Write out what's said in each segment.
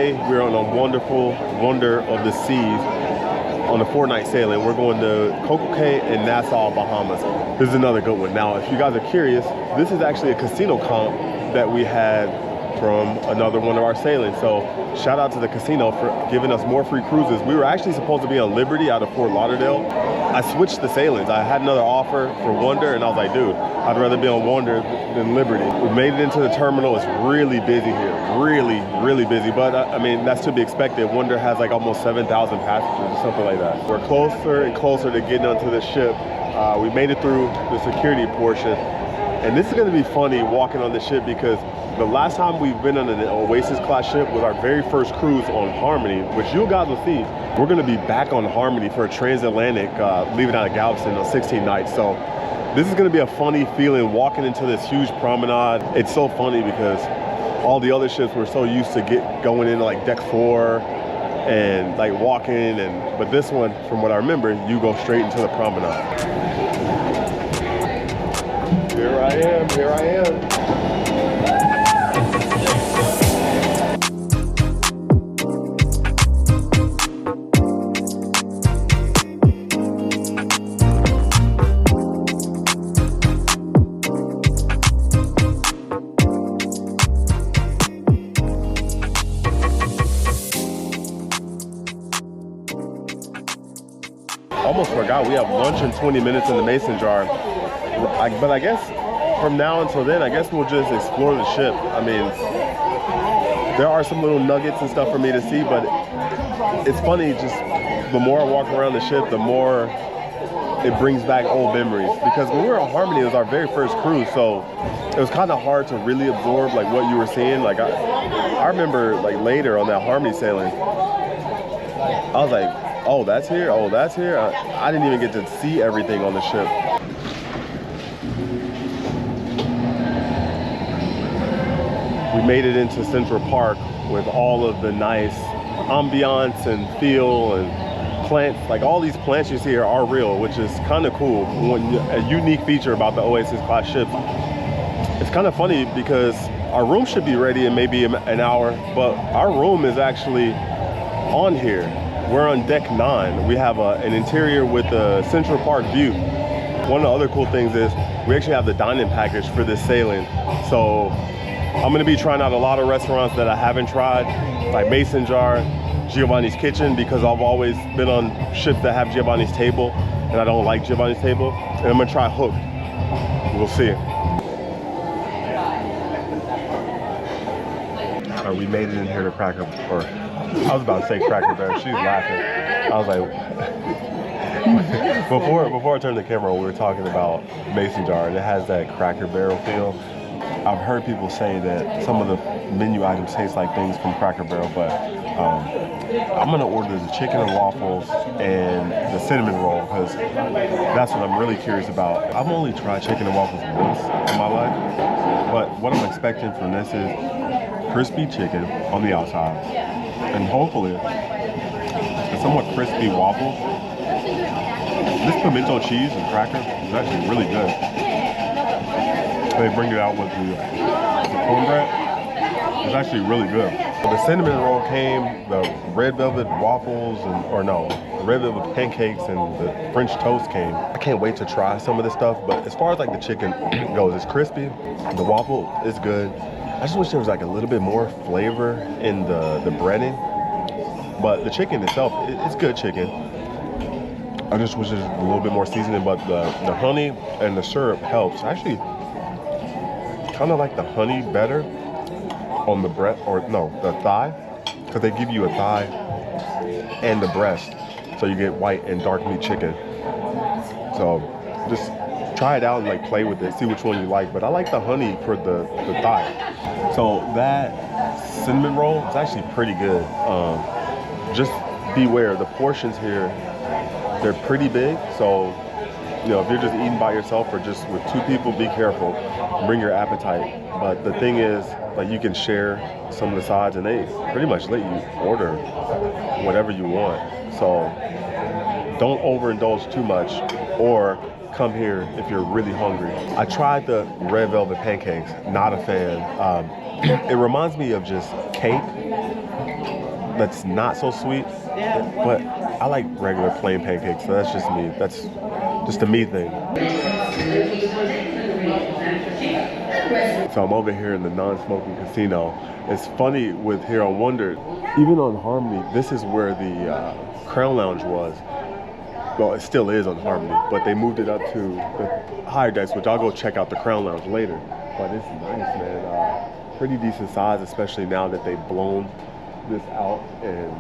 Today, we're on a wonderful wonder of the seas on a 4-night sailing. We're going to CocoCay and Nassau, Bahamas. This is another good one. Now, if you guys are curious, this is actually a casino comp that we had from another one of our sailings. So shout out to the casino for giving us more free cruises. We were actually supposed to be on Liberty out of Fort Lauderdale. I switched the sailings. I had another offer for Wonder and I was like, dude, I'd rather be on Wonder than Liberty. We made it into the terminal. It's really busy here. Really busy. But I mean, that's to be expected. Wonder has like almost 7,000 passengers or something like that. We're closer and closer to getting onto the ship. We made it through the security portion. And this is gonna be funny walking on the ship because the last time we've been on an Oasis class ship was our very first cruise on Harmony, which you guys will see. We're gonna be back on Harmony for a transatlantic, leaving out of Galveston on 16 nights. So this is gonna be a funny feeling walking into this huge promenade. It's so funny because all the other ships were so used to going into like deck 4 and like walking, but this one, from what I remember, you go straight into the promenade. Here I am. Almost forgot we have lunch in 20 minutes in the mason jar. But I guess from now until then, I guess we'll just explore the ship. I mean, there are some little nuggets and stuff for me to see, but it's funny, just the more I walk around the ship, the more it brings back old memories. Because when we were on Harmony, it was our very first cruise, so it was kind of hard to really absorb like what you were seeing. Like I remember like later on that Harmony sailing, I was like, oh, that's here, oh, that's here. I didn't even get to see everything on the ship. We made it into Central Park with all of the nice ambiance and feel and plants. Like all these plants you see here are real, which is kind of cool. A unique feature about the Oasis class ships. It's kind of funny because our room should be ready in maybe an hour, but our room is actually on here. We're on deck 9. We have an interior with a Central Park view. One of the other cool things is we actually have the dining package for this sailing. So I'm gonna be trying out a lot of restaurants that I haven't tried, like Mason Jar, Giovanni's Kitchen, because I've always been on ships that have Giovanni's Table, and I don't like Giovanni's Table. And I'm gonna try Hook. We'll see. We made it in here to Cracker, or I was about to say Cracker Barrel. She's laughing. I was like, before I turned the camera on, we were talking about Mason Jar, and it has that Cracker Barrel feel. I've heard people say that some of the menu items taste like things from Cracker Barrel, but I'm gonna order the chicken and waffles and the cinnamon roll because that's what I'm really curious about. I've only tried chicken and waffles once in my life, but what I'm expecting from this is crispy chicken on the outside, and hopefully a somewhat crispy waffle. This pimento cheese and cracker is actually really good. They bring it out with the cornbread. It's actually really good. The cinnamon roll came, the red velvet waffles, the red velvet pancakes and the French toast came. I can't wait to try some of this stuff, but as far as like the chicken goes, it's crispy. The waffle is good. I just wish there was like a little bit more flavor in the breading, but the chicken itself, it's good chicken. I just wish there's a little bit more seasoning, but the honey and the syrup helps. Actually, kind of like the honey better on the breast, or no, the thigh, because they give you a thigh and the breast, so you get white and dark meat chicken. So just try it out and like play with it, see which one you like. But I like the honey for the thigh. So that cinnamon roll is actually pretty good. Just beware, the portions here, they're pretty big. So, you know, if you're just eating by yourself or just with 2 people, be careful. Bring your appetite. But the thing is, like, you can share some of the sides, and they pretty much let you order whatever you want. So don't overindulge too much, or come here if you're really hungry. I tried the red velvet pancakes, not a fan. It reminds me of just cake, that's not so sweet, but I like regular plain pancakes, so that's just me. That's just a me thing. So I'm over here in the non-smoking casino. It's funny with here on Wonder, even on Harmony, this is where the Crown Lounge was. Well, it still is on Harmony, but they moved it up to the higher decks, which I'll go check out the Crown Lounge later. But it's nice, man. Pretty decent size, especially now that they've blown this out. And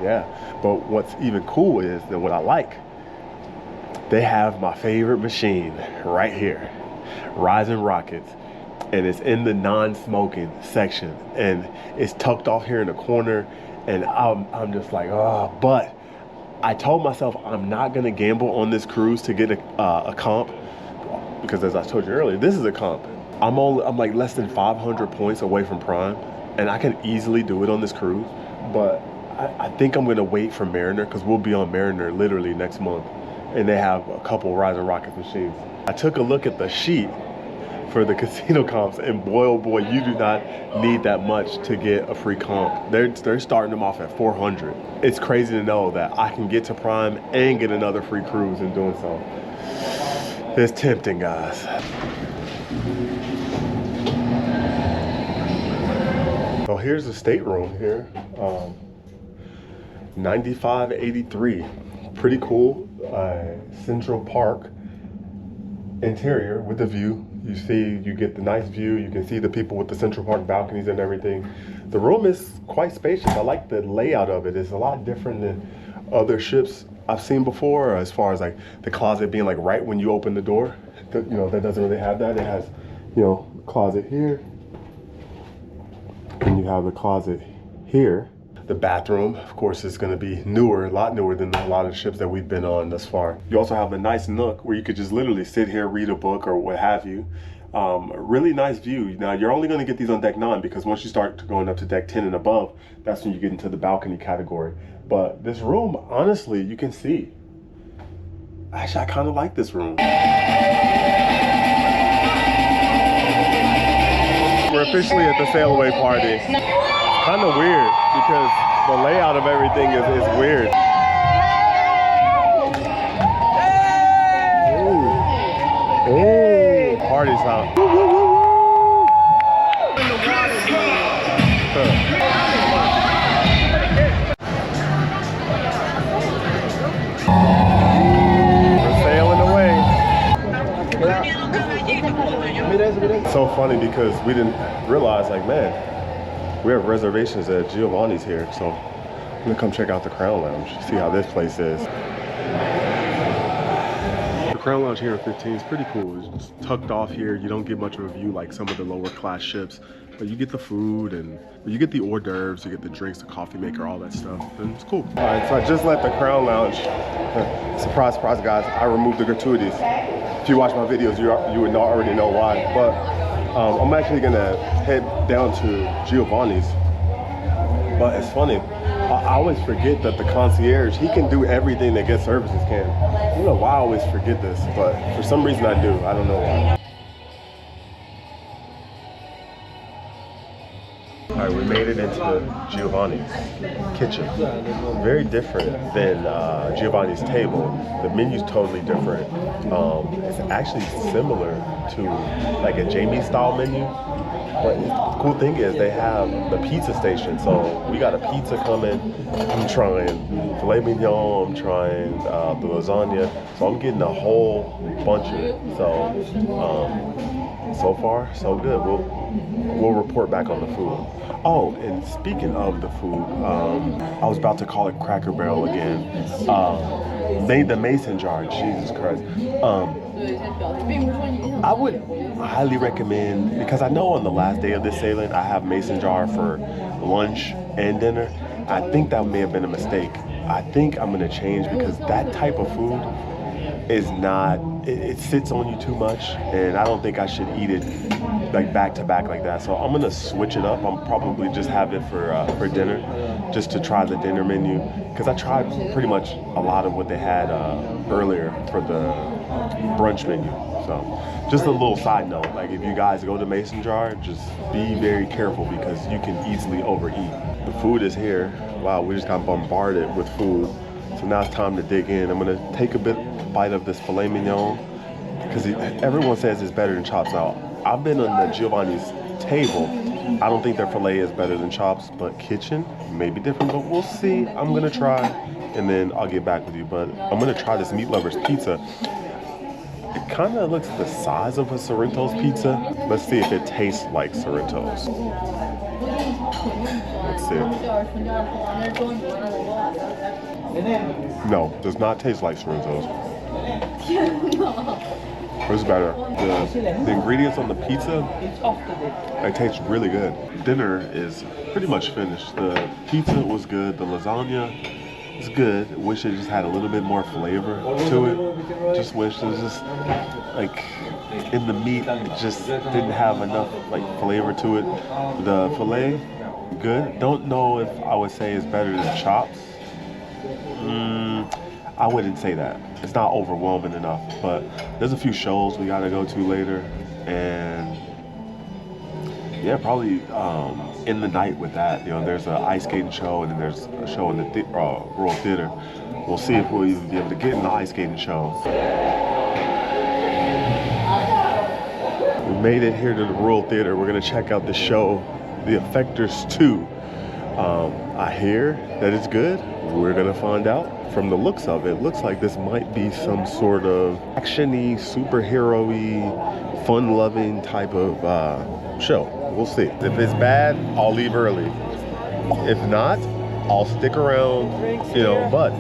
yeah, but what's even cool is that what I like, they have my favorite machine right here, Rising Rockets. And it's in the non-smoking section, and it's tucked off here in the corner. And I'm just like, oh, but I told myself I'm not gonna gamble on this cruise to get a comp, because as I told you earlier, this is a comp. I'm like less than 500 points away from Prime, and I can easily do it on this cruise. But I think I'm gonna wait for Mariner, because we'll be on Mariner literally next month, and they have a couple Rising Rocket machines. I took a look at the sheet for the casino comps, and boy oh boy, you do not need that much to get a free comp. They're starting them off at 400. It's crazy to know that I can get to Prime and get another free cruise in doing so. It's tempting, guys. So here's the stateroom here, 9583. Pretty cool. Central Park interior with the view. You get the nice view. You can see the people with the Central Park balconies and everything. The room is quite spacious. I like the layout of it. It's a lot different than other ships I've seen before, as far as like the closet being like right when you open the door. You know, that doesn't really have that. It has, you know, closet here, and you have the closet here. The bathroom, of course, is going to be newer, a lot newer than a lot of the ships that we've been on thus far. You also have a nice nook where you could just literally sit here, read a book or what have you. A really nice view. Now, you're only going to get these on deck 9, because once you start going up to deck 10 and above, that's when you get into the balcony category. But this room, honestly, you can see. Actually, I kind of like this room. We're officially at the Sailaway party. Kind of weird, because the layout of everything is weird. Ooh. Ooh. Party sound. Woo, woo, woo, woo. We're sailing away. It's so funny because we didn't realize, like, man, we have reservations at Giovanni's here, so I'm gonna come check out the Crown Lounge, see how this place is. The Crown Lounge here in 15 is pretty cool. It's tucked off here. You don't get much of a view like some of the lower class ships, but you get the food and you get the hors d'oeuvres, you get the drinks, the coffee maker, all that stuff, and it's cool. All right, so I just left the Crown Lounge. Surprise, surprise, guys, I removed the gratuities. If you watch my videos, you would already know why, but I'm actually gonna head down to Giovanni's. But it's funny, I always forget that the concierge, he can do everything that guest services can. I don't know why I always forget this, but for some reason I do. I don't know why. All right, we made it into Giovanni's kitchen. Very different than Giovanni's table. The menu's totally different. It's actually similar to like a Jamie style menu. But the cool thing is they have the pizza station. So we got a pizza coming. I'm trying filet mignon, I'm trying the lasagna. So I'm getting a whole bunch of it. So far, so good. We'll report back on the food. Oh, and speaking of the food, I was about to call it Cracker Barrel again. Made the mason jar, Jesus Christ. I would highly recommend, because I know on the last day of this sailing, I have mason jar for lunch and dinner. I think that may have been a mistake. I think I'm gonna change, because that type of food is not, it sits on you too much, and I don't think I should eat it like back to back like that. So I'm gonna switch it up. I'm probably just have it for dinner, just to try the dinner menu, because I tried pretty much a lot of what they had earlier for the brunch menu. So just a little side note, like if you guys go to Mason Jar, just be very careful because you can easily overeat. The food is here. Wow, we just got bombarded with food. So now it's time to dig in. I'm gonna take a bite of this filet mignon because everyone says it's better than chops. Now, I've been on the Giovanni's table. I don't think their filet is better than chops, but kitchen may be different, but we'll see. I'm gonna try and then I'll get back with you. But I'm gonna try this Meat Lover's pizza. It kind of looks the size of a Sorrento's pizza. Let's see if it tastes like Sorrento's. Let's see. No, does not taste like Sorrento's. It's better. The ingredients on the pizza, it tastes really good. Dinner is pretty much finished. The pizza was good. The lasagna is good. Wish it just had a little bit more flavor to it. Just wish it was just like in the meat, it just didn't have enough like flavor to it. The filet, good. Don't know if I would say it's better than chops. I wouldn't say that. It's not overwhelming enough, but there's a few shows we gotta go to later, and yeah, probably in the night with that. You know, there's an ice skating show, and then there's a show in the Royal Theater. We'll see if we'll even be able to get in the ice skating show. We made it here to the Royal Theater. We're gonna check out the show, The Effectors 2. I hear that it's good. We're gonna find out. From the looks of it, looks like this might be some sort of action-y, superhero-y, fun-loving type of show. We'll see. If it's bad, I'll leave early. If not, I'll stick around, you know, but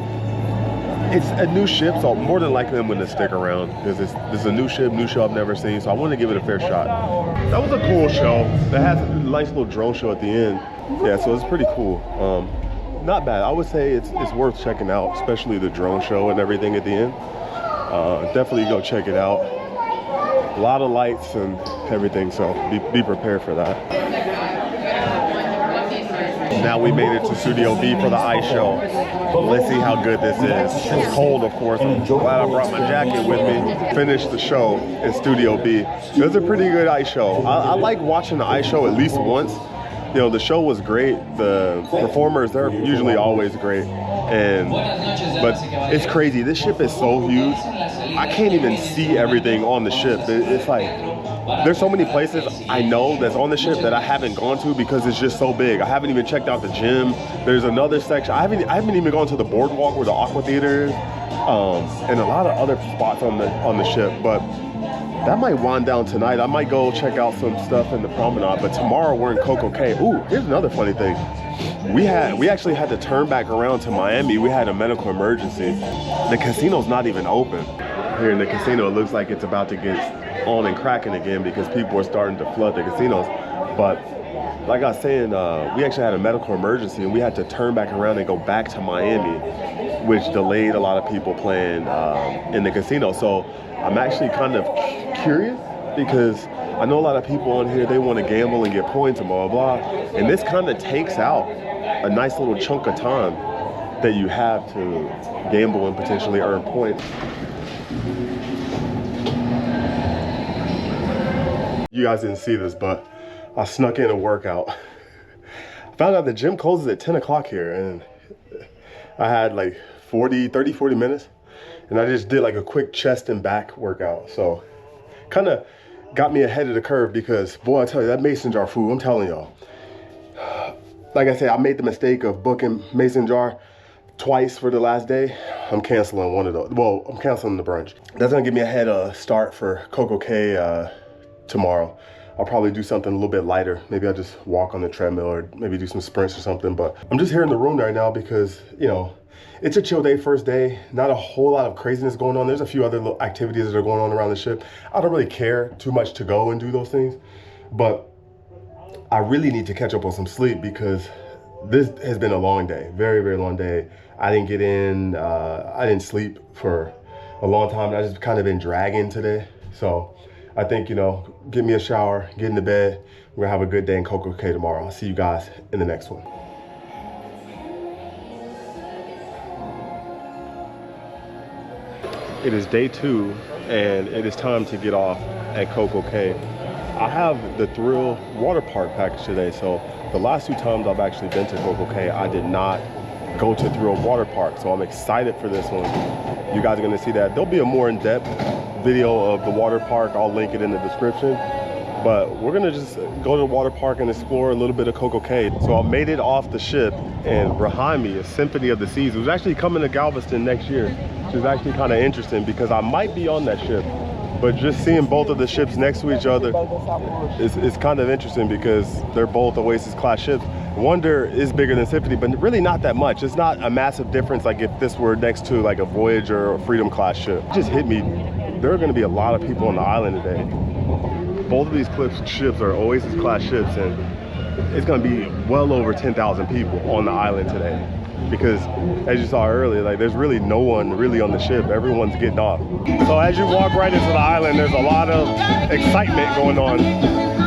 it's a new ship, so more than likely I'm going to stick around because this is a new show I've never seen, so I want to give it a fair shot. That was a cool show. That has a nice little drone show at the end. Yeah, so it's pretty cool. Not bad. I would say it's worth checking out, especially the drone show and everything at the end. Definitely go check it out. A lot of lights and everything, so be prepared for that. Now we made it to Studio B for the ice show. Let's see how good this is. It's cold, of course. I'm glad I brought my jacket with me. Finished the show in Studio B. It was a pretty good ice show. I like watching the ice show at least once. You know, the show was great. The performers, they're usually always great. But it's crazy. This ship is so huge. I can't even see everything on the ship. It's like, there's so many places I know that's on the ship that I haven't gone to because it's just so big. I haven't even checked out the gym. There's another section. I haven't even gone to the Boardwalk where the aqua theater is, and a lot of other spots on the ship. But that might wind down tonight. I might go check out some stuff in the promenade, but tomorrow we're in CocoCay. Ooh, here's another funny thing. We actually had to turn back around to Miami. We had a medical emergency. The casino's not even open. Here in the casino, it looks like it's about to get on and cracking again because people are starting to flood the casinos. But like I was saying, we actually had a medical emergency and we had to turn back around and go back to Miami, which delayed a lot of people playing in the casino. So I'm actually kind of curious because I know a lot of people on here, they want to gamble and get points and blah, blah, blah. And this kind of takes out a nice little chunk of time that you have to gamble and potentially earn points. You guys didn't see this, but I snuck in a workout. I found out the gym closes at 10 o'clock here, and I had like 30, 40 minutes, and I just did like a quick chest and back workout. So kind of got me ahead of the curve because, boy, I tell you, that Mason Jar food, I'm telling y'all. Like I said, I made the mistake of booking Mason Jar twice for the last day. I'm canceling one of those. Well, I'm canceling the brunch. That's gonna give me a head start for CocoCay tomorrow. I'll probably do something a little bit lighter. Maybe I'll just walk on the treadmill or maybe do some sprints or something. But I'm just here in the room right now because, you know, it's a chill day, first day. Not a whole lot of craziness going on. There's a few other little activities that are going on around the ship. I don't really care too much to go and do those things, but I really need to catch up on some sleep because this has been a long day, very, very long day. I didn't get in, I didn't sleep for a long time. I just kind of been dragging today. So I think, you know, get me a shower, get into bed. We're gonna have a good day in CocoCay tomorrow. I'll see you guys in the next one. It is day 2 and it is time to get off at CocoCay. I have the Thrill water park package today, so the last 2 times I've actually been to CocoCay, I did not go to Thrill water park, so I'm excited for this one. You guys are gonna see that. There'll be a more in-depth video of the water park. I'll link it in the description. But we're gonna just go to the water park and explore a little bit of CocoCay. So I made it off the ship, and behind me is Symphony of the Seas. It was actually coming to Galveston next year, which is actually kind of interesting because I might be on that ship. But just seeing both of the ships next to each other is kind of interesting because they're both Oasis class ships. Wonder is bigger than Symphony, but really not that much. It's not a massive difference like if this were next to like a Voyager or Freedom class ship. It just hit me. There are gonna be a lot of people on the island today. Both of these ships are Oasis class ships, and it's gonna be well over 10,000 people on the island today. Because as you saw earlier, like there's really no one really on the ship. Everyone's getting off. So as you walk right into the island, there's a lot of excitement going on.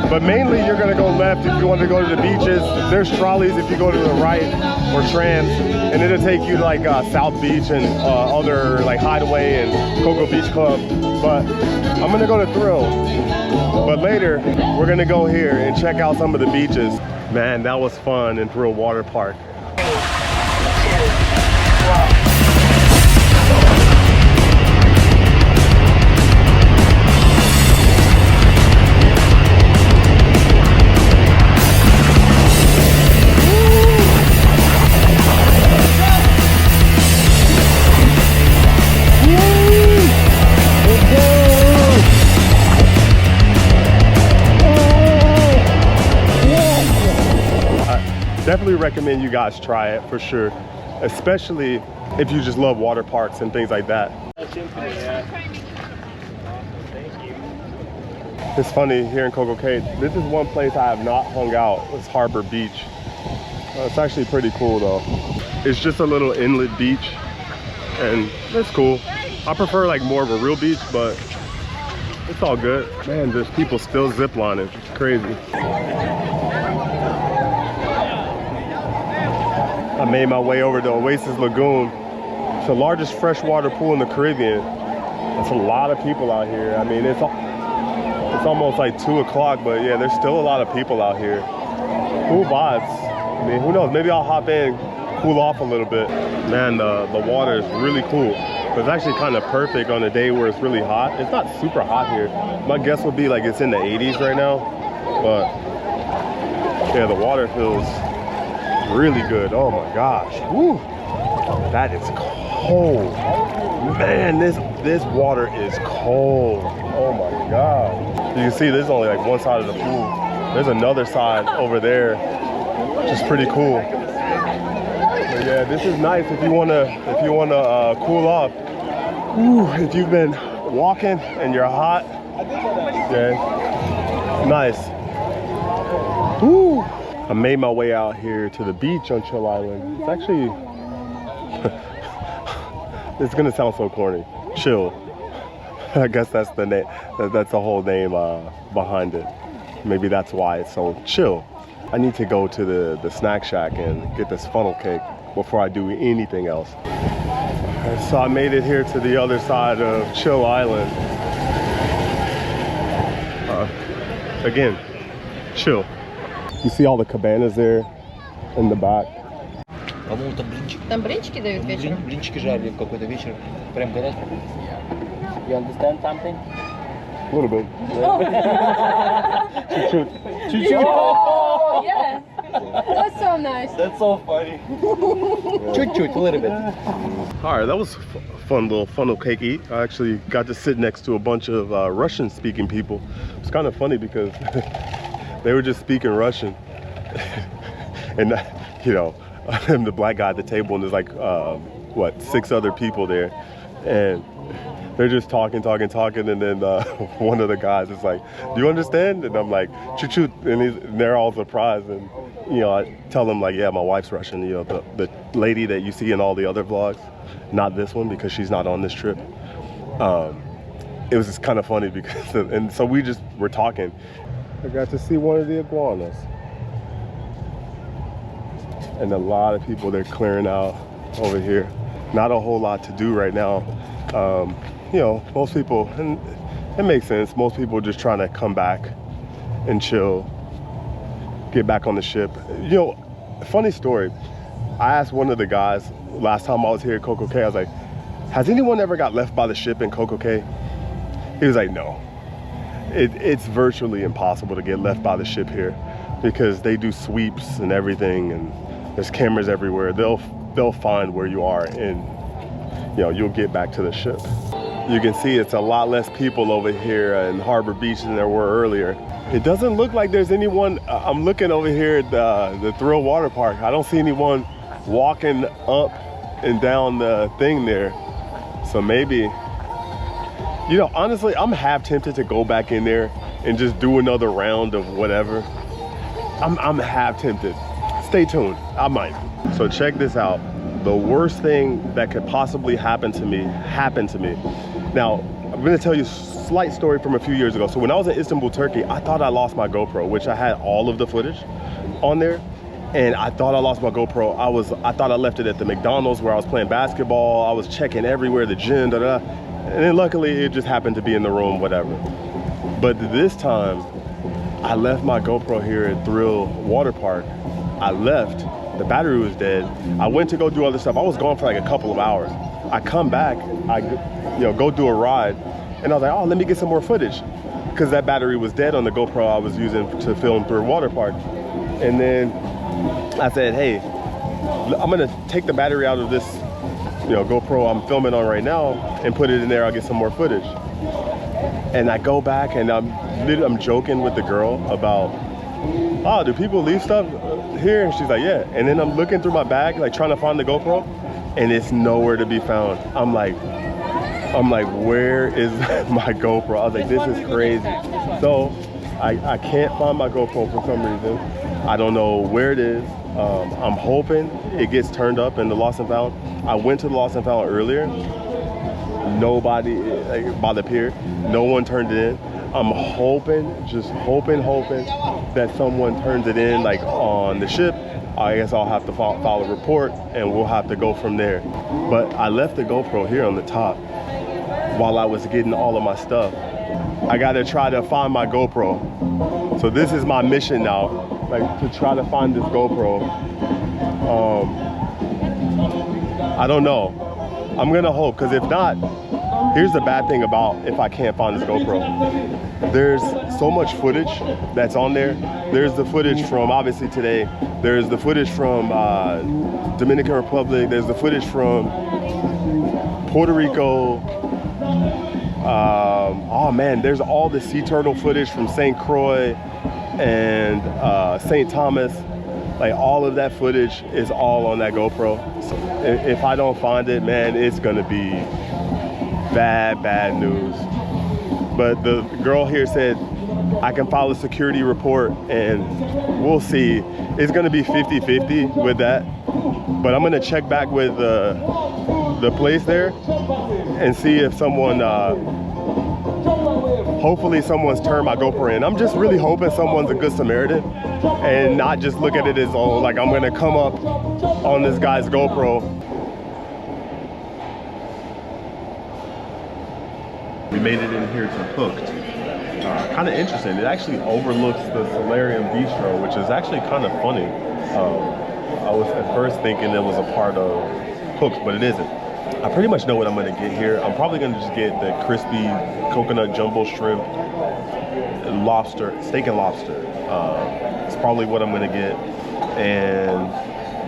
But mainly you're gonna go left if you want to go to the beaches. There's trolleys if you go to the right, or trams, and it'll take you to like South Beach and other like Hideaway and Cocoa Beach Club. But I'm gonna go to Thrill. But later, we're gonna go here and check out some of the beaches. Man, that was fun in Thrill Water Park. Definitely recommend you guys try it for sure, especially if you just love water parks and things like that. It's funny here in CocoCay, this is one place I have not hung out. It's Harbor Beach. It's actually pretty cool though. It's just a little inlet beach and it's cool. I prefer like more of a real beach, but it's all good. Man, there's people still ziplining. It's crazy. I made my way over to Oasis Lagoon. It's the largest freshwater pool in the Caribbean. There's a lot of people out here. I mean, it's almost like 2 o'clock, but yeah, there's still a lot of people out here. Cool vibes. I mean, who knows? Maybe I'll hop in, cool off a little bit. Man, the water is really cool. It's actually kind of perfect on a day where it's really hot. It's not super hot here. My guess would be like it's in the 80s right now, but yeah, the water feels really good. Oh my gosh. Woo. That is cold. Man, this water is cold. Oh my god. You can see there's only like one side of the pool. There's another side over there, which is pretty cool. But yeah, this is nice if you wanna cool off. Woo, if you've been walking and you're hot. Yeah. Nice. Woo. I made my way out here to the beach on Chill Island. It's actually, it's gonna sound so corny. Chill. I guess that's the name. That's the whole name behind it. Maybe that's why it's so chill. I need to go to the snack shack and get this funnel cake before I do anything else. So I made it here to the other side of Chill Island. Again, chill. You see all the cabanas there in the back. По-моему, там блинчики. Там блинчики дают вечером? Блинчики жарили в какой-то вечер. Прям горят. You understand something? A little bit. Choo-choo. Oh, yes. That's so nice. That's so funny. Чуть-чуть, a little bit. All right, that was a fun little funnel cake eat. I actually got to sit next to a bunch of Russian-speaking people. It's kind of funny because they were just speaking Russian. And, you know, I'm the black guy at the table, and there's like, what, 6 other people there. And they're just talking, and then one of the guys is like, do you understand? And I'm like, choo-choo, and they're all surprised. And, you know, I tell them like, yeah, my wife's Russian, you know, the lady that you see in all the other vlogs, not this one because she's not on this trip. It was just kind of funny because, and so we just were talking. I got to see one of the iguanas. And a lot of people, they're clearing out over here. Not a whole lot to do right now. you know, most people, and it makes sense, most people are just trying to come back and chill, get back on the ship. You know, funny story, I asked one of the guys last time I was here at CocoCay, I was like, has anyone ever got left by the ship in CocoCay? He was like, no. It's virtually impossible to get left by the ship here because they do sweeps and everything, and there's cameras everywhere. They'll find where you are, and you know, you'll get back to the ship. You can see it's a lot less people over here in Harbor Beach than there were earlier. It doesn't look like there's anyone. I'm looking over here at the Thrill Water Park. I don't see anyone walking up and down the thing there. So maybe, you know, honestly, I'm half tempted to go back in there and just do another round of whatever. I'm half tempted. Stay tuned, I might. So check this out. The worst thing that could possibly happen to me happened to me. Now, I'm gonna tell you a slight story from a few years ago. So when I was in Istanbul, Turkey, I thought I lost my GoPro, which I had all of the footage on there. And I thought I lost my GoPro. I thought I left it at the McDonald's where I was playing basketball. I was checking everywhere, the gym, da-da. And then luckily it just happened to be in the room, whatever. But this time, I left my GoPro here at Thrill Water Park. I left, the battery was dead. I went to go do other stuff. I was gone for like a couple of hours. I come back, go do a ride, and I was like, oh, let me get some more footage. Because that battery was dead on the GoPro I was using to film Thrill Water Park. And then I said, hey, I'm gonna take the battery out of this GoPro I'm filming on right now and put it in there. I'll get some more footage. And I go back and I'm joking with the girl about, oh, do people leave stuff here? And she's like, yeah. And then I'm looking through my bag, like trying to find the GoPro, and it's nowhere to be found. I'm like, where is my GoPro? I was like, this is crazy. So I can't find my GoPro for some reason. I don't know where it is. I'm hoping it gets turned up in the Lost and Found. I went to the Lost and Found earlier. Nobody by the pier. No one turned it in. I'm hoping, just hoping that someone turns it in like on the ship. I guess I'll have to file a report and we'll have to go from there. But I left the GoPro here on the top while I was getting all of my stuff. I gotta try to find my GoPro. So this is my mission now, like to try to find this GoPro. I don't know. I'm gonna hope, because if not, here's the bad thing about if I can't find this GoPro. There's so much footage that's on there. There's the footage from, obviously today, there's the footage from Dominican Republic, there's the footage from Puerto Rico. Oh man, there's all the sea turtle footage from St. Croix and St. Thomas. Like all of that footage is all on that GoPro. So if I don't find it, man, it's gonna be bad news. But the girl here said I can file a security report and we'll see. It's gonna be 50-50 with that. But I'm gonna check back with the place there and see if someone, hopefully someone's turned my GoPro in. I'm just really hoping someone's a good Samaritan and not just look at it as, oh, like I'm gonna come up on this guy's GoPro. We made it in here to Hooked. Kind of interesting. It actually overlooks the Solarium Bistro, which is actually kind of funny. I was at first thinking it was a part of Hooked, but it isn't. I pretty much know what I'm gonna get here. I'm probably gonna just get the crispy coconut jumbo shrimp, lobster, steak and lobster. It's probably what I'm gonna get, and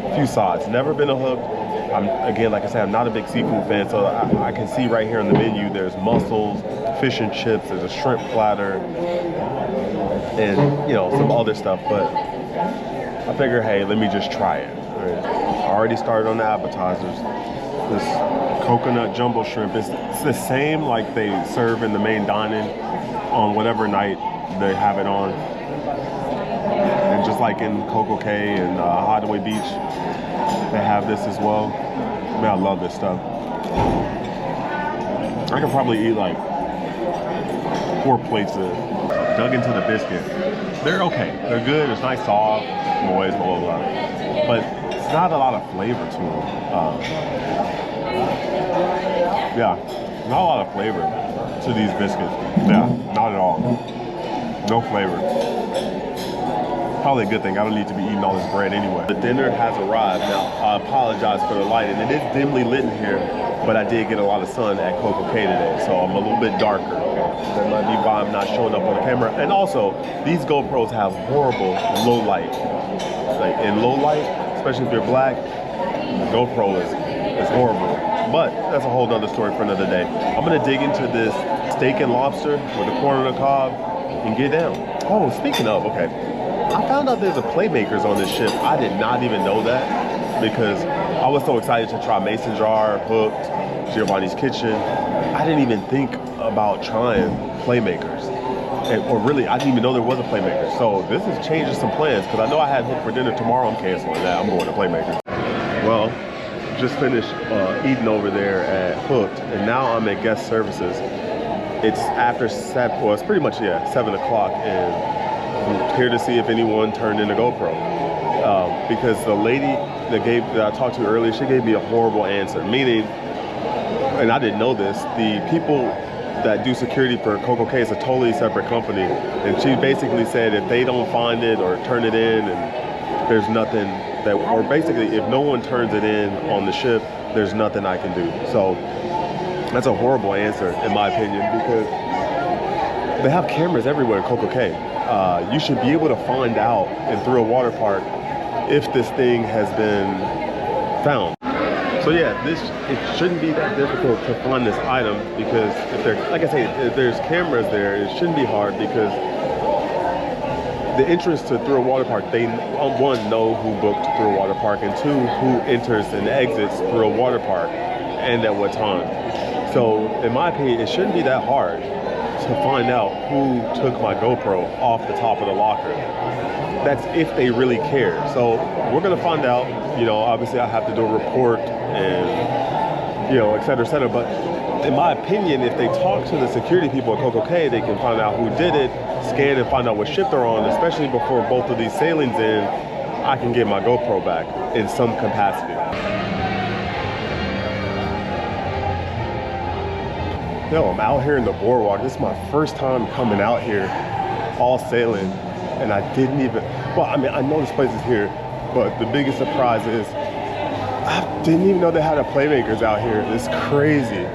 a few sides. Never been a Hooked. Again, like I said, I'm not a big seafood fan, so I can see right here on the menu, there's mussels, fish and chips, there's a shrimp platter, and some other stuff, but I figure, hey, let me just try it. Right. I already started on the appetizers. This coconut jumbo shrimp, it's the same like they serve in the main dining on whatever night they have it on. And just like in CocoCay and Hideaway Beach, they have this as well. Man, I love this stuff. I could probably eat like 4 plates of it. Dug into the biscuit. They're okay. They're good. It's nice, soft, moist, blah, blah, blah. But it's not a lot of flavor to them. Yeah, Not a lot of flavor to these biscuits. Yeah, not at all. No flavor. Probably a good thing. I don't need to be eating all this bread anyway. The dinner has arrived. Now, I apologize for the lighting. It is dimly lit in here, but I did get a lot of sun at CocoCay today, so I'm a little bit darker. That might be why I'm not showing up on the camera. And also, these GoPros have horrible low light. Like in low light, especially if you're black, the GoPro is horrible. But that's a whole nother story for another day. I'm gonna dig into this steak and lobster with a corn on the cob and get down. Oh, speaking of, okay. I found out there's a Playmakers on this ship. I did not even know that because I was so excited to try Mason Jar, Hooked, Giovanni's Kitchen. I didn't even think about trying Playmakers. Or really, I didn't even know there was a Playmakers. So this is changing some plans because I know I had Hooked for dinner tomorrow. I'm canceling that. I'm going to Playmakers. Well, just finished eating over there at Hooked, and now I'm at guest services. It's after 7, well, it's pretty much, yeah, 7 o'clock, and I'm here to see if anyone turned in a GoPro. Because the lady that I talked to earlier, she gave me a horrible answer, meaning, and I didn't know this, the people that do security for CocoCay is a totally separate company, and she basically said if they don't find it or turn it in, and there's nothing that, or basically if no one turns it in on the ship, there's nothing I can do. So that's a horrible answer in my opinion, because they have cameras everywhere in CocoCay. You should be able to find out and through a water park if this thing has been found. So yeah, it shouldn't be that difficult to find this item, because if there, like I say, if there's cameras there, it shouldn't be hard, because the entrance to through a water park, they one, know who booked through a water park, and two, who enters and exits through a water park and at what time. So in my opinion, it shouldn't be that hard to find out who took my GoPro off the top of the locker. That's if they really care. So we're gonna find out. You know, obviously I have to do a report and, you know, et cetera, but in my opinion, if they talk to the security people at CocoCay, they can find out who did it, scan and find out what ship they're on, especially before both of these sailings end, I can get my GoPro back in some capacity. Yo, I'm out here in the Boardwalk. This is my first time coming out here all sailing, and I didn't even, well, I mean, I know this place is here, but the biggest surprise is I didn't even know they had a Playmakers out here. It's crazy.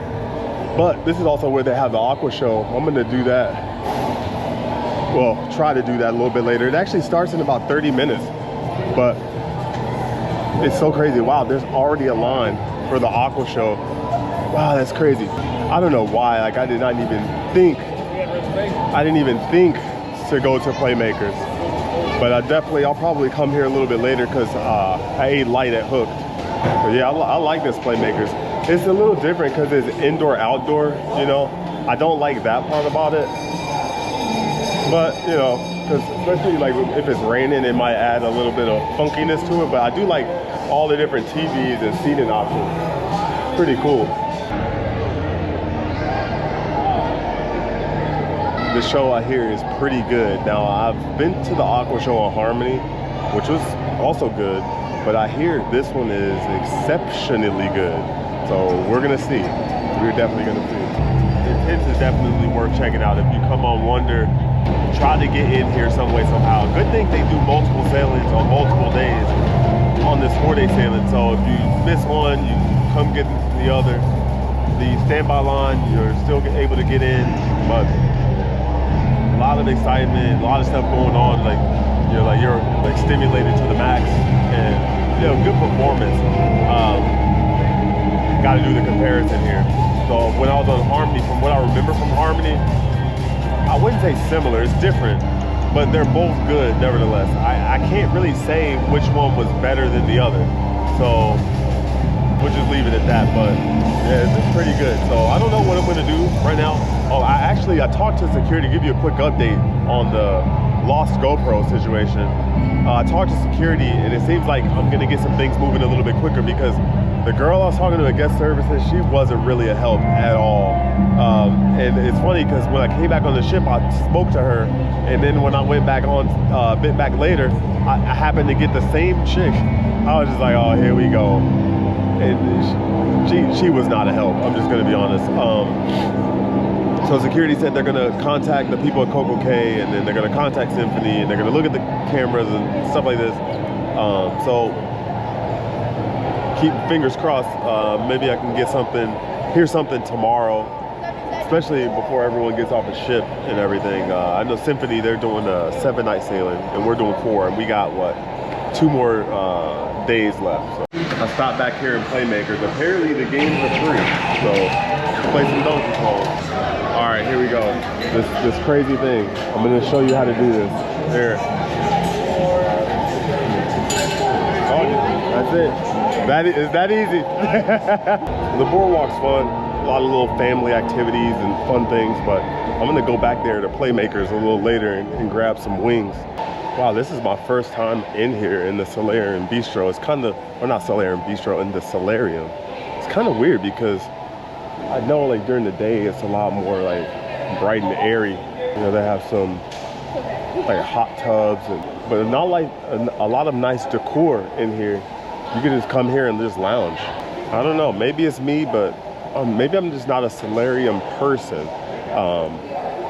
But this is also where they have the aqua show. I'm gonna do that. Well, try to do that a little bit later. It actually starts in about 30 minutes, but it's so crazy. Wow, there's already a line for the aqua show. Wow, that's crazy. I don't know why, like I didn't even think to go to Playmakers. But I'll probably come here a little bit later because I ate light at Hooked. But yeah, I like this Playmakers. It's a little different because it's indoor-outdoor, you know. I don't like that part about it. But, you know, because especially like if it's raining, it might add a little bit of funkiness to it. But I do like all the different TVs and seating options. Pretty cool. The show I hear is pretty good. Now, I've been to the aqua show on Harmony, which was also good, but I hear this one is exceptionally good. So we're gonna see. We're definitely gonna see. The tent is definitely worth checking out. If you come on Wonder, try to get in here some way, somehow. Good thing they do multiple sailings on multiple days on this 4-day sailing. So if you miss one, you come get the other. The standby line, you're still able to get in, but a lot of excitement, a lot of stuff going on. Like you're stimulated to the max, and you know, good performance. Got to do the comparison here. So when I was on Harmony, from what I remember from Harmony, I wouldn't say similar. It's different, but they're both good nevertheless. I can't really say which one was better than the other. So we'll just leave it at that. But yeah, it's pretty good. So I don't know what I'm gonna do right now. Oh, I talked to security, give you a quick update on the lost GoPro situation. I talked to security, and it seems like I'm gonna get some things moving a little bit quicker, because the girl I was talking to at guest services, she wasn't really a help at all. And it's funny because when I came back on the ship, I spoke to her, and then when I went back on a bit back later, I happened to get the same chick. I was just like, oh, here we go. and she was not a help. I'm just gonna be honest. So security said they're gonna contact the people at CocoCay, and then they're gonna contact Symphony, and they're gonna look at the cameras and stuff like this. So keep fingers crossed. Maybe I can hear something tomorrow, especially before everyone gets off the ship and everything. I know Symphony, they're doing a 7-night sailing, and we're doing 4, and we got what, 2 more days left. So I stopped back here in Playmakers. Apparently the games are free, so play some Donkey Kong. All right, here we go. This crazy thing. I'm gonna show you how to do this. Here. Oh, that's it. It's that easy. The boardwalk's fun. A lot of little family activities and fun things, but I'm gonna go back there to Playmakers a little later and grab some wings. Wow, this is my first time in here in the Solarium Bistro. It's kind of, or not Solarium Bistro, in the Solarium. It's kind of weird because I know like during the day it's a lot more like bright and airy. You know, they have some like hot tubs, but not like a lot of nice decor in here. You can just come here and just lounge. I don't know, maybe it's me, but maybe I'm just not a Solarium person.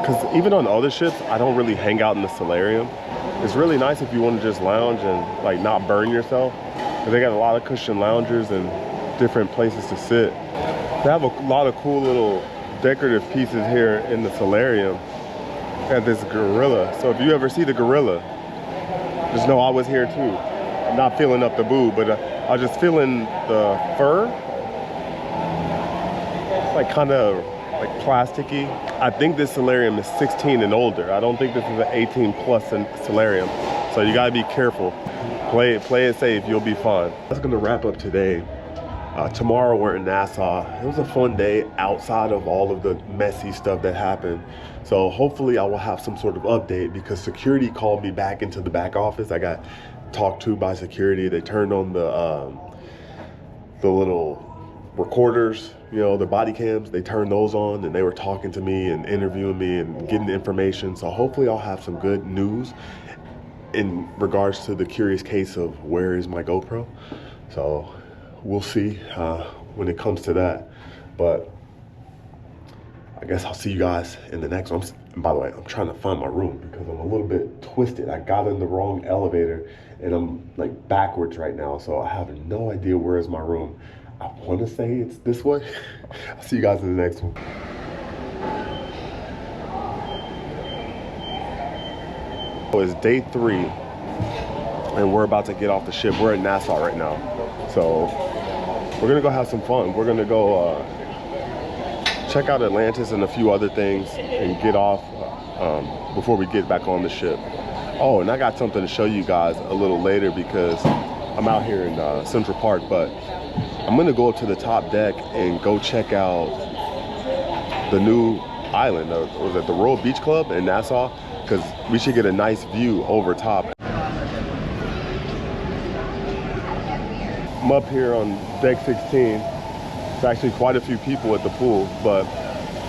Because even on other ships, I don't really hang out in the Solarium. It's really nice if you want to just lounge and like not burn yourself. Because they got a lot of cushion loungers and different places to sit. They have a lot of cool little decorative pieces here in the Solarium. They got this gorilla. So if you ever see the gorilla, just know I was here too. I'm not filling up the boob, but I was just feeling the fur. It's like kind of like plasticky. I think this Solarium is 16 and older. I don't think this is an 18 plus Solarium. So you gotta be careful. Play it safe, you'll be fine. That's gonna wrap up today. Tomorrow we're in Nassau. It was a fun day outside of all of the messy stuff that happened. So hopefully I will have some sort of update because security called me back into the back office. I got talked to by security. They turned on the little recorders, you know, the body cams. They turned those on and they were talking to me and interviewing me and getting the information. So hopefully I'll have some good news in regards to the curious case of where is my GoPro. So we'll see when it comes to that. But I guess I'll see you guys in the next one. And by the way, I'm trying to find my room because I'm a little bit twisted. I got in the wrong elevator and I'm like backwards right now. So I have no idea where is my room. I want to say it's this way. I'll see you guys in the next one. So it's day 3 and we're about to get off the ship. We're in Nassau right now. So we're gonna go have some fun. We're gonna go check out Atlantis and a few other things and get off before we get back on the ship. Oh, and I got something to show you guys a little later because I'm out here in Central Park, but I'm gonna go up to the top deck and go check out the new island. Was it the Royal Beach Club in Nassau? Because we should get a nice view over top. I'm up here on deck 16. There's actually quite a few people at the pool, but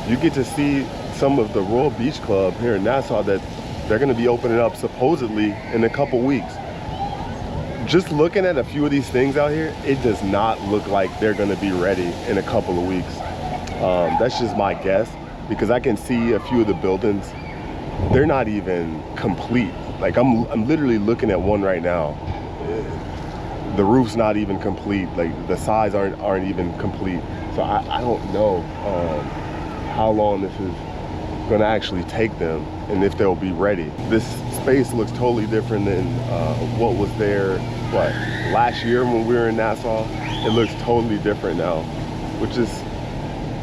you get to see some of the Royal Beach Club here in Nassau that they're gonna be opening up supposedly in a couple weeks. Just looking at a few of these things out here, it does not look like they're gonna be ready in a couple of weeks. That's just my guess because I can see a few of the buildings. They're not even complete. Like I'm literally looking at one right now. The roof's not even complete. Like the sides aren't even complete. So I don't know how long this is gonna actually take them and if they'll be ready. This space looks totally different than what was there, last year when we were in Nassau. It looks totally different now, which is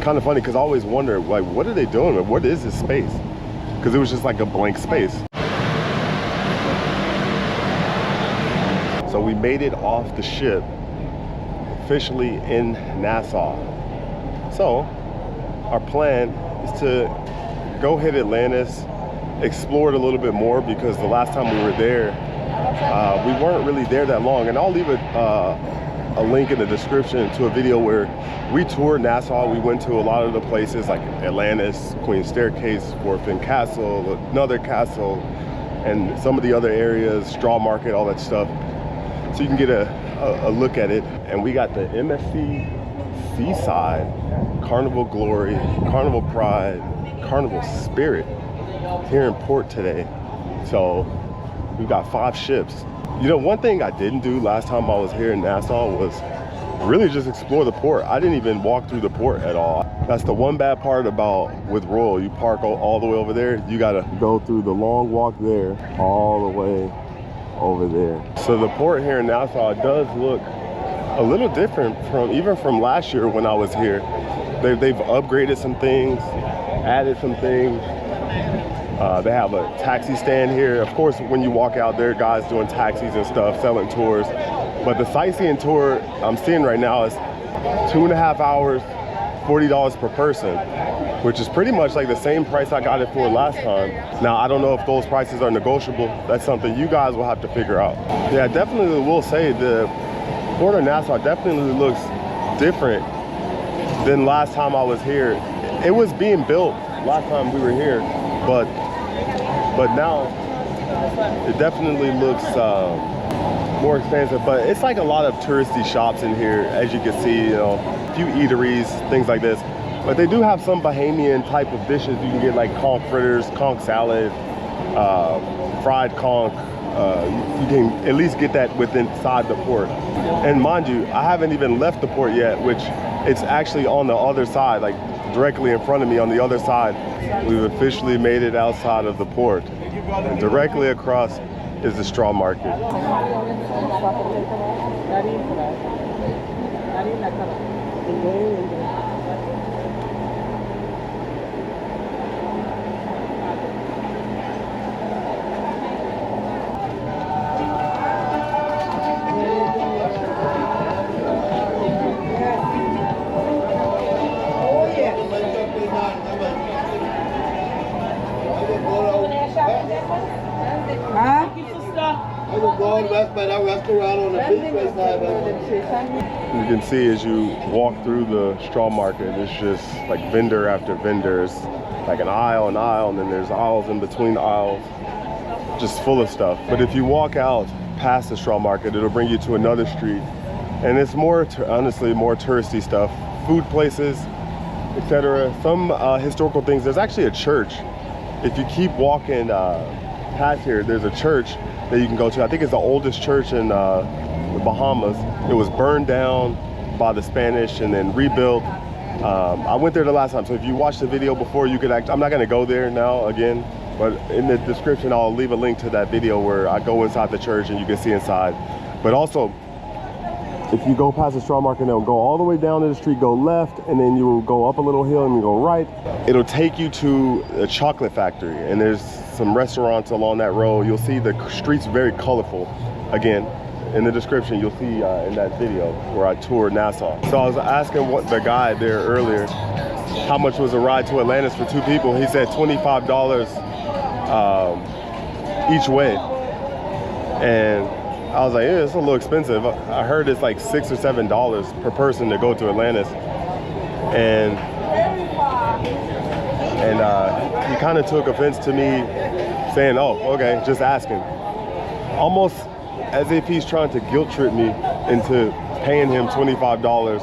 kind of funny because I always wonder, like, what are they doing? What is this space? Because it was just like a blank space. So we made it off the ship, officially in Nassau. So our plan is to go hit Atlantis, explore it a little bit more because the last time we were there, we weren't really there that long. And I'll leave a link in the description to a video where we toured Nassau. We went to a lot of the places like Atlantis, Queen's Staircase, Fort Finn Castle, another castle, and some of the other areas, Straw Market, all that stuff. so you can get a look at it. And we got the MSC Seaside, Carnival Glory, Carnival Pride, Carnival Spirit here in port today. So we've got 5 ships. You know, one thing I didn't do last time I was here in Nassau was really just explore the port. I didn't even walk through the port at all. That's the one bad part about with Royal. You park all the way over there. You gotta go through the long walk there, all the way over there. So the port here in Nassau does look a little different from last year when I was here. They've upgraded some things, added some things. They have a taxi stand here. Of course, when you walk out there, guys doing taxis and stuff, selling tours. But the sightseeing tour I'm seeing right now is 2.5 hours, $40 per person, which is pretty much like the same price I got it for last time. Now, I don't know if those prices are negotiable. That's something you guys will have to figure out. Yeah, I definitely will say the Port of Nassau definitely looks different than last time I was here. It was being built last time we were here, but now it definitely looks more expensive. But it's like a lot of touristy shops in here, as you can see, you know, a few eateries, things like this. But they do have some Bahamian type of dishes. You can get like conch fritters, conch salad, fried conch. You can at least get that inside the port. And mind you, I haven't even left the port yet, which it's actually on the other side, like directly in front of me on the other side. We've officially made it outside of the port. And directly across is the straw market. You can see as you walk through the straw market, it's just like vendor after vendors, like an aisle, and then there's aisles in between the aisles, just full of stuff. But if you walk out past the straw market, it'll bring you to another street, and it's more, honestly, more touristy stuff, food places, etc. Some historical things. There's actually a church. If you keep walking past here, there's a church that you can go to. I think it's the oldest church in the Bahamas. It was burned down by the Spanish and then rebuilt. I went there the last time, so if you watched the video before, you could I'm not gonna go there now again, but in the description I'll leave a link to that video where I go inside the church and you can see inside. But also, if you go past the straw market, it'll go all the way down to the street, go left, and then you will go up a little hill and you go right. It'll take you to a chocolate factory, and there's some restaurants along that road. You'll see the streets very colorful. Again, in the description, you'll see in that video where I toured Nassau. So I was asking the guy there earlier, how much was a ride to Atlantis for 2 people? He said $25 each way. And I was like, yeah, it's a little expensive. I heard it's like $6 or $7 per person to go to Atlantis. And he kind of took offense to me saying, oh, okay, just asking. Almost as if he's trying to guilt trip me into paying him $25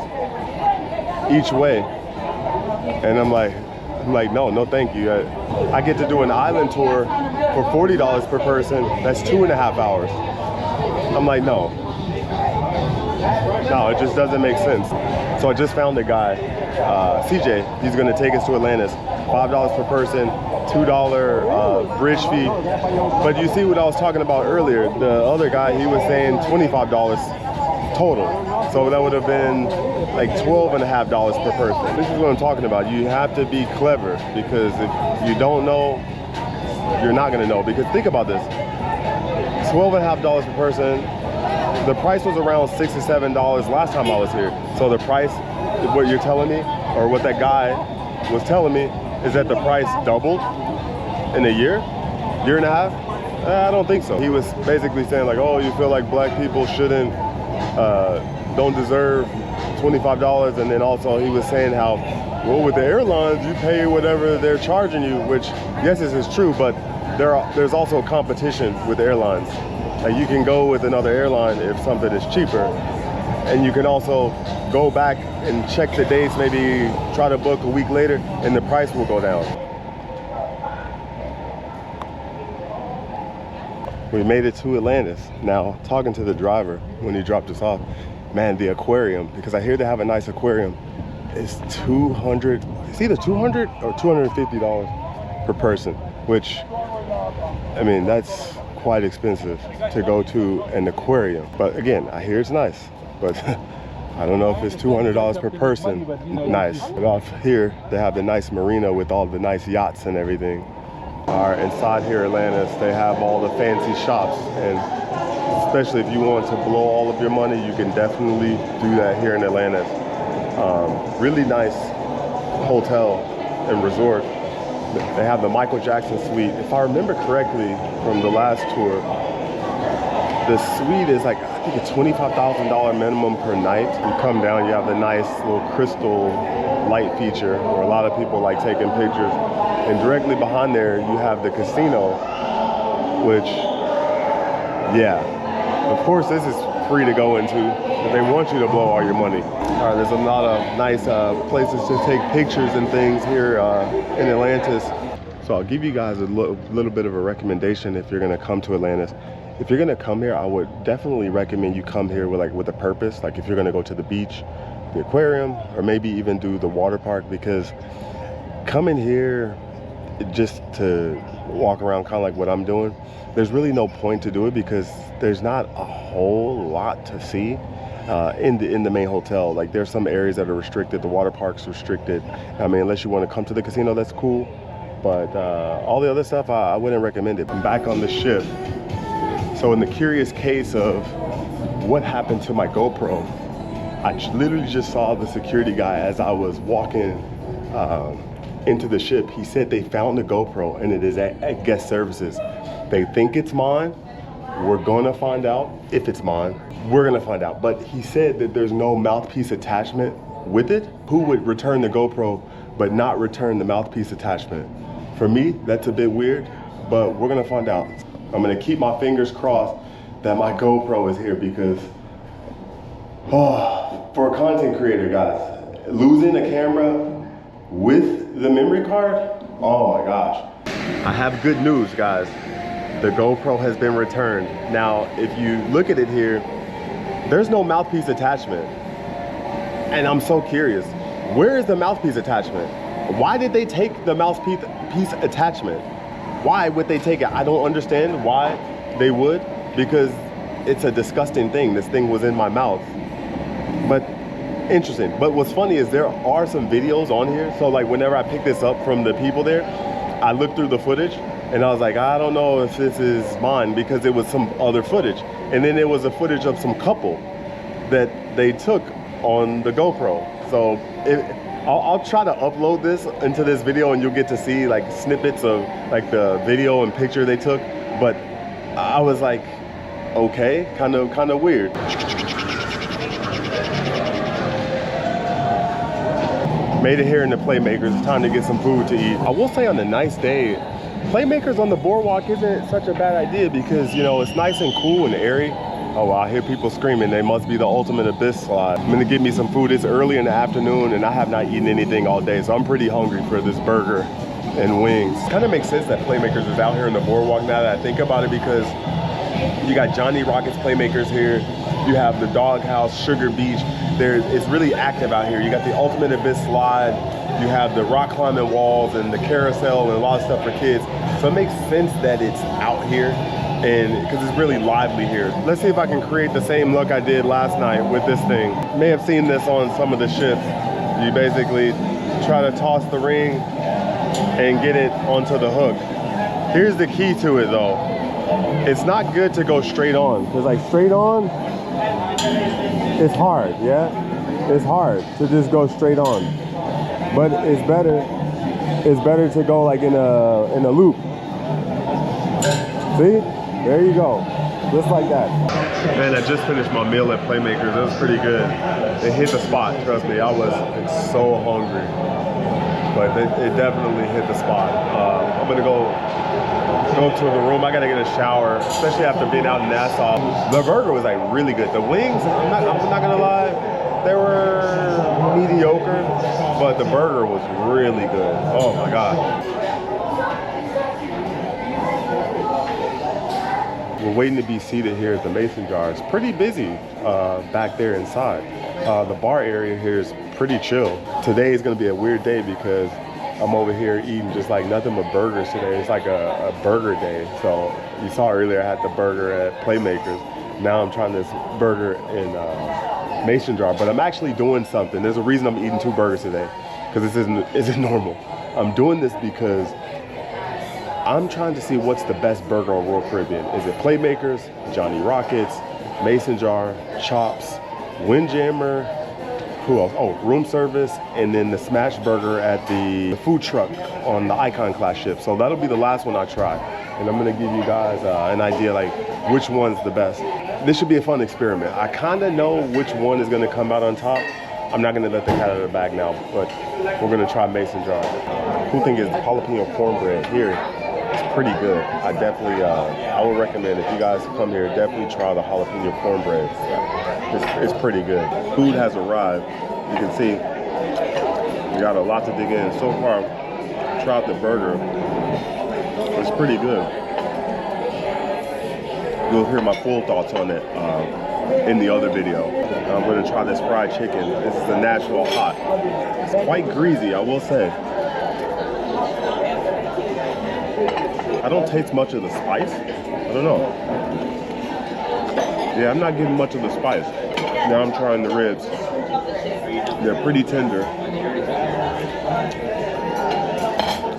each way. And I'm like, no, thank you. I get to do an island tour for $40 per person. That's 2.5 hours. I'm like, no, it just doesn't make sense. So I just found a guy, CJ. He's gonna take us to Atlantis. $5 per person, $2 bridge fee. But you see what I was talking about earlier. The other guy, he was saying $25 total. So that would have been like $12.50 per person. This is what I'm talking about. You have to be clever, because if you don't know, you're not gonna know. Because think about this. $12.50 per person. The price was around $6 or $7 last time I was here. So the price, what you're telling me, or what that guy was telling me, is that the price doubled in a year and a half? I don't think so. He was basically saying like, oh, you feel like black people don't deserve $25. And then also he was saying how, well, with the airlines, you pay whatever they're charging you, which yes, this is true, but there's also competition with airlines. Like you can go with another airline if something is cheaper, and you can also go back and check the dates, maybe try to book a week later, and the price will go down. We made it to Atlantis. Now, talking to the driver when he dropped us off, man, the aquarium, because I hear they have a nice aquarium, is $200, it's either $200 or $250 per person, which, I mean, that's quite expensive to go to an aquarium. But again, I hear it's nice, but I don't know if it's $200 per person nice. But off here, they have the nice marina with all the nice yachts and everything. All right, inside here, Atlantis, they have all the fancy shops, and especially if you want to blow all of your money, you can definitely do that here in Atlantis. Really nice hotel and resort. They have the Michael Jackson suite. If I remember correctly from the last tour, the suite is like, I think it's $25,000 minimum per night. You come down, you have the nice little crystal light feature where a lot of people like taking pictures. And directly behind there, you have the casino, which, yeah, of course this is free to go into, but they want you to blow all your money. All right, there's a lot of nice places to take pictures and things here in Atlantis. So I'll give you guys a little bit of a recommendation if you're gonna come to Atlantis. If you're gonna come here, I would definitely recommend you come here with a purpose. Like if you're gonna go to the beach, the aquarium, or maybe even do the water park, because coming here just to walk around kind of like what I'm doing, there's really no point to do it because there's not a whole lot to see in the main hotel. Like there's some areas that are restricted, the water park's restricted. I mean, unless you want to come to the casino, that's cool. But all the other stuff, I wouldn't recommend it. I'm back on the ship. So in the curious case of what happened to my GoPro, I literally just saw the security guy as I was walking into the ship. He said they found the GoPro and it is at guest services. They think it's mine. We're gonna find out if it's mine. We're gonna find out. But he said that there's no mouthpiece attachment with it. Who would return the GoPro but not return the mouthpiece attachment? For me, that's a bit weird, but we're gonna find out. I'm gonna keep my fingers crossed that my GoPro is here because, for a content creator, guys, losing a camera with the memory card, oh my gosh. I have good news, guys. The GoPro has been returned. Now, if you look at it here, there's no mouthpiece attachment. And I'm so curious, where is the mouthpiece attachment? Why did they take the mouthpiece attachment? Why would they take it? I don't understand why they would, because it's a disgusting thing. This thing was in my mouth. But interesting. But what's funny is there are some videos on here. So like whenever I pick this up from the people there, I looked through the footage and I was like, I don't know if this is mine, because it was some other footage. And then it was a footage of some couple that they took on the GoPro. So I'll try to upload this into this video and you'll get to see like snippets of like the video and picture they took. But I was like, okay, kind of weird. Made it here in the Playmakers. It's time to get some food to eat. I will say on a nice day, Playmakers on the boardwalk isn't such a bad idea because, you know, it's nice and cool and airy. Oh, I hear people screaming. They must be the ultimate abyss slide. I'm gonna get me some food. It's early in the afternoon and I have not eaten anything all day, so I'm pretty hungry for this burger and wings. Kind of makes sense that Playmakers is out here in the boardwalk now that I think about it, because you got Johnny Rockets Playmakers here. You have the Doghouse, Sugar Beach. It's really active out here. You got the Ultimate Abyss slide. You have the rock climbing walls and the carousel and a lot of stuff for kids. So it makes sense that it's out here, and because it's really lively here. Let's see if I can create the same look I did last night with this thing. You may have seen this on some of the ships. You basically try to toss the ring and get it onto the hook. Here's the key to it though. It's not good to go straight on, because like straight on, it's hard, yeah? It's hard to just go straight on. But it's better to go like in a loop. See? There you go. Just like that. Man, I just finished my meal at Playmakers. It was pretty good. It hit the spot, trust me. I was so hungry. But it definitely hit the spot. I'm gonna go go to the room. I gotta get a shower, especially after being out in Nassau. The burger was like really good. The wings, I'm not gonna lie, they were mediocre, but the burger was really good. Oh my God. We're waiting to be seated here at the Mason Jar. It's pretty busy back there inside. The bar area here is pretty chill. Today is gonna be a weird day because I'm over here eating just like nothing but burgers today. It's like a burger day. So you saw earlier I had the burger at Playmakers. Now I'm trying this burger in Mason Jar, but I'm actually doing something. There's a reason I'm eating 2 burgers today because this isn't normal. I'm doing this because I'm trying to see what's the best burger on Royal Caribbean. Is it Playmakers, Johnny Rockets, Mason Jar, Chops, Windjammer, who else? Oh, room service, and then the smash burger at the food truck on the Icon class ship. So that'll be the last one I try. And I'm gonna give you guys an idea like which one's the best. This should be a fun experiment. I kinda know which one is gonna come out on top. I'm not gonna let the cat out of the bag now, but we're gonna try Mason Jar. Cool thing is jalapeno cornbread here is pretty good. I definitely, I would recommend if you guys come here, definitely try the jalapeno cornbread. It's pretty good. Food has arrived. You can see we got a lot to dig in. So far, tried the burger. It's pretty good. You'll hear my full thoughts on it in the other video. I'm gonna try this fried chicken. This is the Nashville hot. It's quite greasy, I will say. I don't taste much of the spice. I don't know. Yeah, I'm not getting much of the spice. Now I'm trying the ribs. They're pretty tender.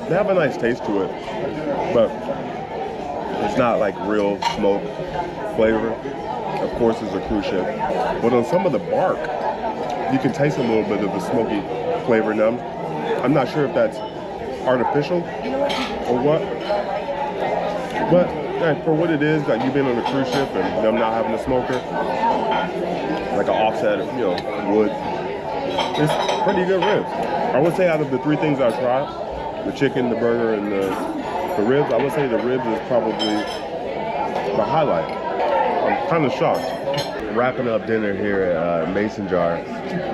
They have a nice taste to it, but it's not like real smoke flavor. Of course, it's a cruise ship. But on some of the bark, you can taste a little bit of the smoky flavor now. I'm not sure if that's artificial or what. But for what it is, like you've been on a cruise ship and them not having a smoker, like an offset of, wood, it's pretty good ribs. I would say out of the 3 things I tried, the chicken, the burger, and the ribs, I would say the ribs is probably the highlight. I'm kind of shocked. Wrapping up dinner here at Mason Jar.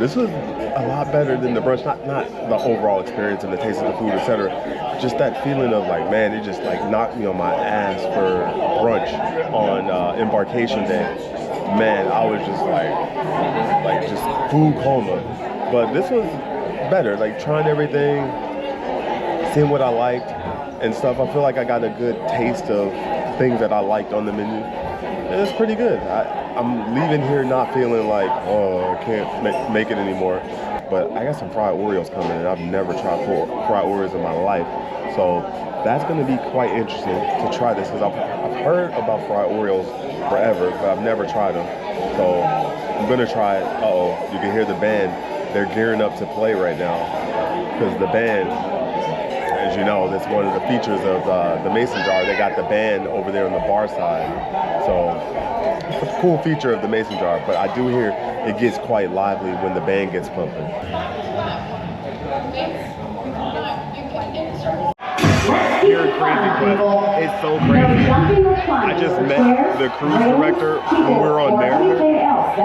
This was a lot better than the brunch. Not the overall experience and the taste of the food, etc. Just that feeling of like, man, it just like knocked me on my ass for brunch on embarkation day. Man, I was just like just food coma. But this was better. Like trying everything, seeing what I liked and stuff. I feel like I got a good taste of things that I liked on the menu. And it's pretty good. I'm leaving here not feeling like, oh, I can't make it anymore. But I got some fried Oreos coming in. I've never tried fried Oreos in my life. So that's going to be quite interesting to try this because I've heard about fried Oreos forever, but I've never tried them. So I'm going to try it. Uh-oh, you can hear the band. They're gearing up to play right now because the band, as you know, that's one of the features of the Mason Jar. They got the band over there on the bar side. So it's a cool feature of the Mason Jar, but I do hear it gets quite lively when the band gets pumping. Here at Crazy Quest, it's so crazy. I just met the cruise director when we were on Mariner.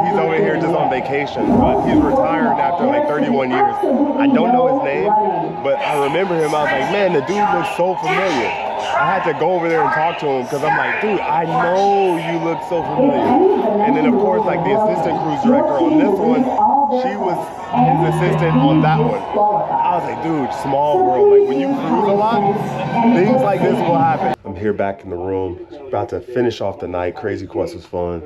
He's over here just on vacation, but he's retired after like 31 years. I don't know his name, but I remember him. I was like, man, the dude looks so familiar. I had to go over there and talk to him because I'm like, dude, I know you look so familiar. And then of course, like the assistant cruise director on this one, she was his assistant on that one. I was like, dude, small world. Like when you cruise a lot, things like this will happen. I'm here back in the room, about to finish off the night. Crazy Quest was fun.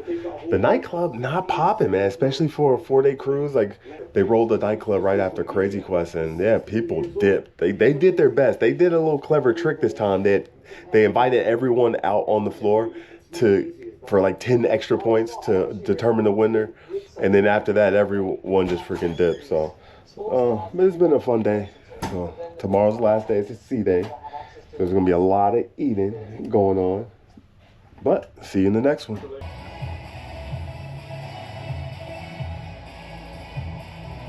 The nightclub not popping, man, especially for a 4-day cruise. Like they rolled the nightclub right after Crazy Quest, and yeah, people dipped. They did their best. They did a little clever trick this time. They invited everyone out on the floor for like 10 extra points to determine the winner. And then after that, everyone just freaking dipped. So it's been a fun day. So tomorrow's the last day. It's a sea day. There's gonna be a lot of eating going on. But see you in the next one.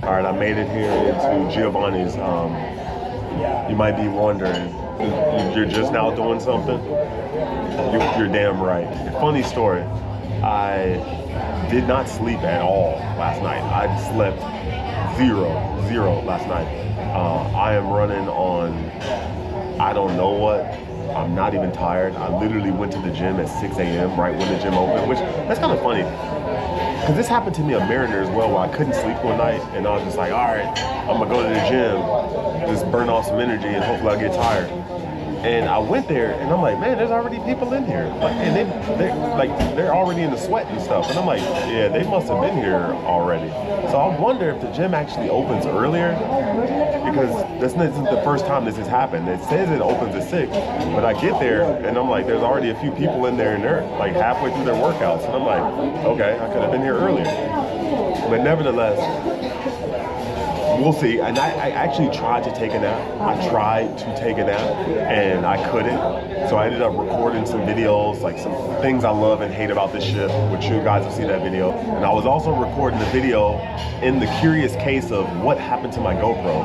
All right, I made it here into Giovanni's. You might be wondering, You're just now doing something? You're damn right. Funny story. I did not sleep at all last night. I slept zero last night. I am running on, I don't know what. I'm not even tired. I literally went to the gym at 6 a.m. right when the gym opened, which that's kind of funny. Because this happened to me at Mariner as well, where I couldn't sleep one night, and I was just like, all right, I'm gonna go to the gym, just burn off some energy, and hopefully I'll get tired. And I went there, and I'm like, man, there's already people in here, like, and they're already in the sweat and stuff. And I'm like, yeah, they must have been here already. So I wonder if the gym actually opens earlier, because this isn't the first time this has happened. It says it opens at 6, but I get there, and I'm like, there's already a few people in there, and they're like halfway through their workouts, and I'm like, okay, I could have been here earlier. But nevertheless, we'll see. And I actually tried to take a nap. And I couldn't. So I ended up recording some videos, like some things I love and hate about this ship, which you guys will see that video. And I was also recording the video in the curious case of what happened to my GoPro.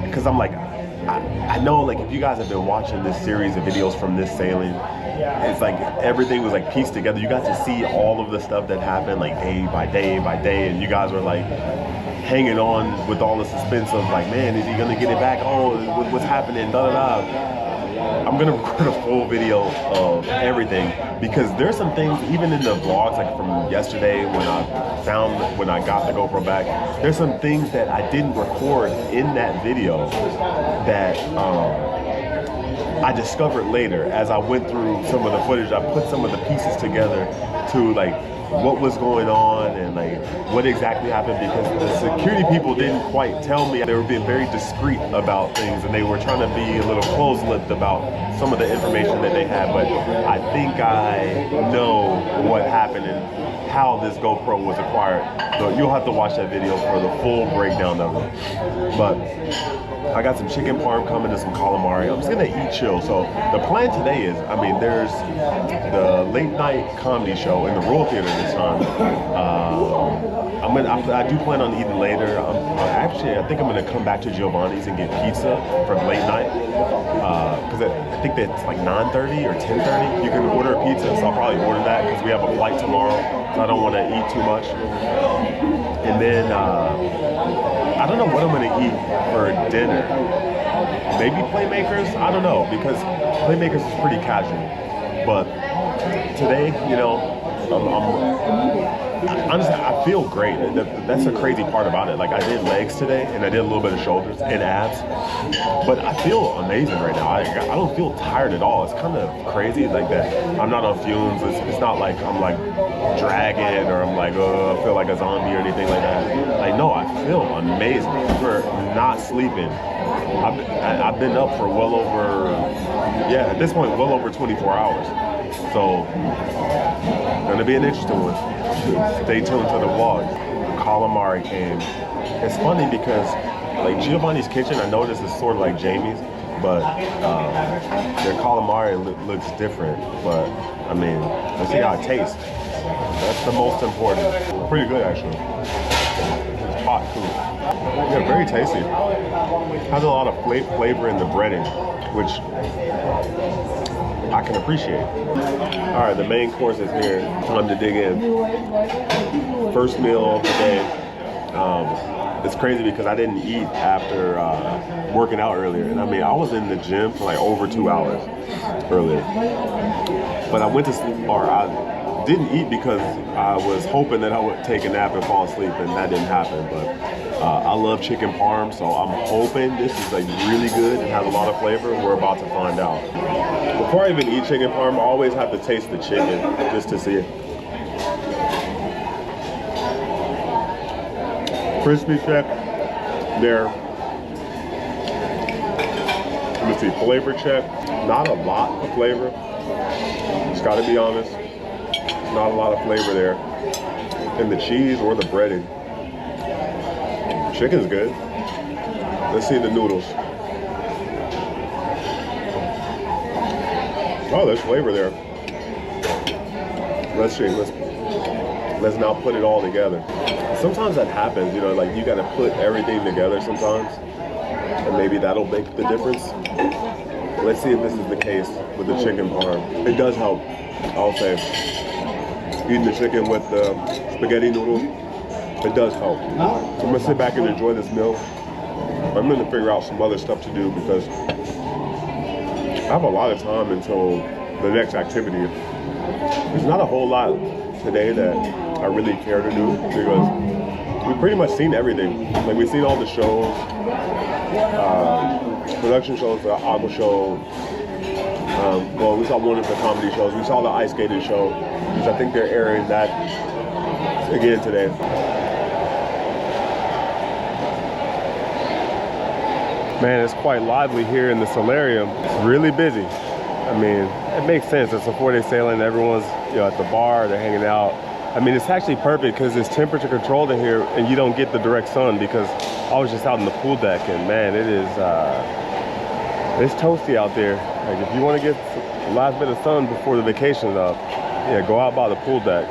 Because I'm like, I know, like, if you guys have been watching this series of videos from this sailing, it's like everything was like pieced together. You got to see all of the stuff that happened, like day by day, and you guys were like hanging on with all the suspense of like, man, is he gonna get it back? Oh, what's happening? Da da da. I'm gonna record a full video of everything, because there's some things, even in the vlogs, like from yesterday when I got the GoPro back, there's some things that I didn't record in that video that I discovered later as I went through some of the footage. I put some of the pieces together to like what was going on and like what exactly happened, because the security people didn't quite tell me. They were being very discreet about things, and they were trying to be a little close-lipped about some of the information that they had. But I think I know what happened and how this GoPro was acquired. So you'll have to watch that video for the full breakdown of it. But I got some chicken parm coming and some calamari. I'm just gonna eat chill. So the plan today is, I mean, there's the late night comedy show in the Royal Theater this time. I do plan on eating later. I think I'm gonna come back to Giovanni's and get pizza for late night. Because I think that's like 9:30 or 10:30. You can order a pizza, so I'll probably order that because we have a flight tomorrow. So I don't want to eat too much. And then I don't know what I'm gonna eat for dinner. Maybe Playmakers? I don't know, because Playmakers is pretty casual. But today, you know, honestly, I feel great. That's the crazy part about it. Like, I did legs today, and I did a little bit of shoulders and abs, but I feel amazing right now. I don't feel tired at all. It's kind of crazy, like that. I'm not on fumes. It's not like I'm like dragging or I'm like, oh, I feel like a zombie or anything like that. Like, no, I feel amazing for not sleeping. I've been up for well over, at this point, well over 24 hours. So, gonna be an interesting one. Stay tuned to the vlog. Calamari came. It's funny because, like, Giovanni's kitchen, I noticed is sort of like Jamie's, but their calamari looks different. But I mean, let's see how it tastes. That's the most important. Pretty good, actually. It's hot too. Yeah, very tasty. Has a lot of flavor in the breading, which I can appreciate. All right, the main course is here. Time to dig in. First meal of the day. It's crazy because I didn't eat after working out earlier. And I mean, I was in the gym for like over 2 hours earlier. But I went to sleep, or I didn't eat because I was hoping that I would take a nap and fall asleep, and that didn't happen. But I love chicken parm, so I'm hoping this is like really good and has a lot of flavor. We're about to find out. Before I even eat chicken parm, I always have to taste the chicken just to see it. Crispy check there. Let me see, flavor check. Not a lot of flavor. Just gotta be honest. Not a lot of flavor there in the cheese or the breading. Chicken's good. Let's see the noodles. Oh, there's flavor there. Let's see. Let's now put it all together. Sometimes that happens, you know, like you gotta put everything together sometimes. and maybe that'll make the difference. Let's see if this is the case with the chicken parm. It does help, I'll say. Eating the chicken with the spaghetti noodles, it does help. So I'm gonna sit back and enjoy this meal. I'm gonna figure out some other stuff to do because I have a lot of time until the next activity. There's not a whole lot today that I really care to do because we've pretty much seen everything. Like we've seen all the shows, production shows, the aqua show. Well, we saw one of the comedy shows. We saw the ice skating show, which I think they're airing that again today. Man, it's quite lively here in the Solarium. It's really busy. I mean, it makes sense. It's a 4-day sailing. Everyone's, you know, at the bar, they're hanging out. I mean, it's actually perfect because it's temperature controlled in here and you don't get the direct sun because I was just out in the pool deck and man, it is, it's toasty out there. Like if you want to get the last bit of sun before the vacation's up, yeah, go out by the pool deck.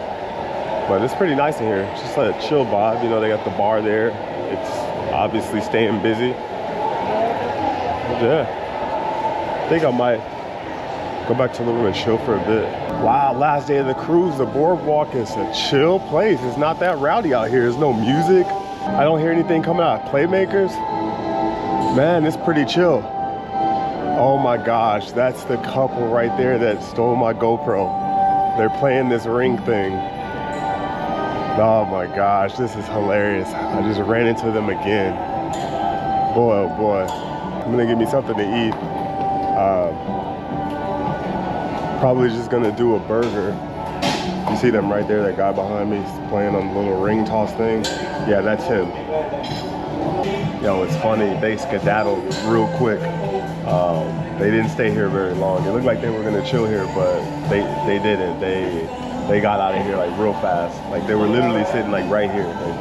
But it's pretty nice in here. It's just like a chill vibe. You know, they got the bar there. It's obviously staying busy. Yeah, I think I might go back to the room and chill for a bit. Wow, last day of the cruise. The Boardwalk is a chill place. It's not that rowdy out here. There's no music. I don't hear anything coming out of playmakers. Man, it's pretty chill. Oh my gosh, that's the couple right there that stole my GoPro. They're playing this ring thing. Oh my gosh, this is hilarious. I just ran into them again. Boy, oh boy. I'm gonna give me something to eat. Probably just gonna do a burger. You see them right there, that guy behind me is playing on the little ring toss thing. Yeah, that's him. Yo, it's funny, they skedaddled real quick. They didn't stay here very long. It looked like they were gonna chill here, but they didn't. They got out of here like real fast. Like they were literally sitting like right here. Like,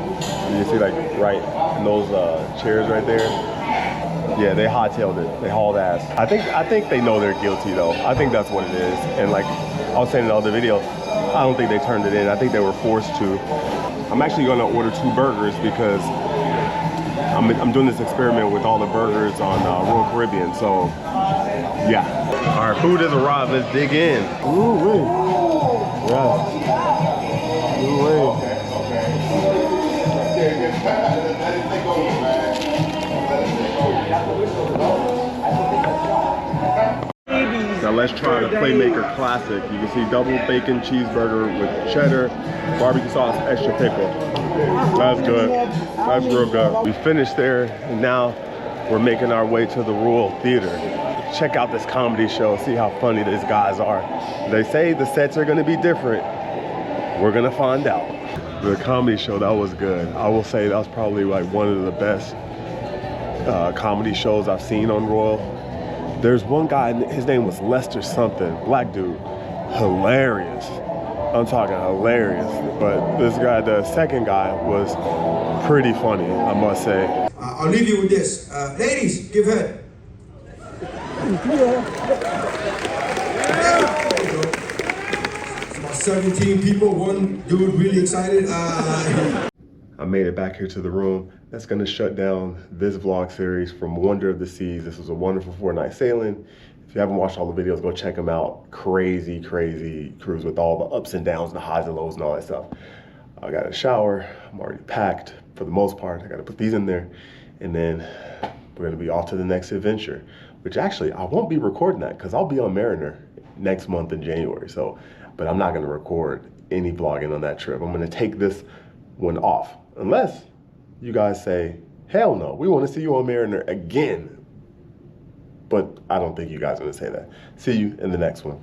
you see like right in those chairs right there. Yeah, they hightailed it. They hauled ass. I think they know they're guilty though. I think that's what it is. And like I was saying in the other video, I don't think they turned it in. I think they were forced to. I'm actually gonna order 2 burgers because I'm doing this experiment with all the burgers on Royal Caribbean. So yeah. All right, food has arrived. Let's dig in. Ooh wee. Yeah. Ooh wee. Now let's try the Playmaker Classic. You can see double bacon cheeseburger with cheddar, barbecue sauce, extra pickle. That's good. That's real good. We finished there, and now we're making our way to the Royal Theater. Check out this comedy show, see how funny these guys are. They say the sets are gonna be different. We're gonna find out. The comedy show, that was good. I will say that was probably like one of the best comedy shows I've seen on Royal. There's one guy, his name was Lester something, black dude, hilarious. I'm talking hilarious. But this guy, the second guy, was pretty funny, I must say. I'll leave you with this. Ladies, give head. It's about 17 people, one dude really excited. I made it back here to the room. That's gonna shut down this vlog series from Wonder of the Seas. This was a wonderful 4-night sailing. If you haven't watched all the videos, go check them out. Crazy, crazy cruise with all the ups and downs, the highs and lows and all that stuff. I got a shower, I'm already packed for the most part. I gotta put these in there. And then we're gonna be off to the next adventure, which actually I won't be recording that because I'll be on Mariner next month in January. So, but I'm not gonna record any vlogging on that trip. I'm gonna take this one off. Unless you guys say, hell no, we want to see you on Mariner again. But I don't think you guys are going to say that. See you in the next one.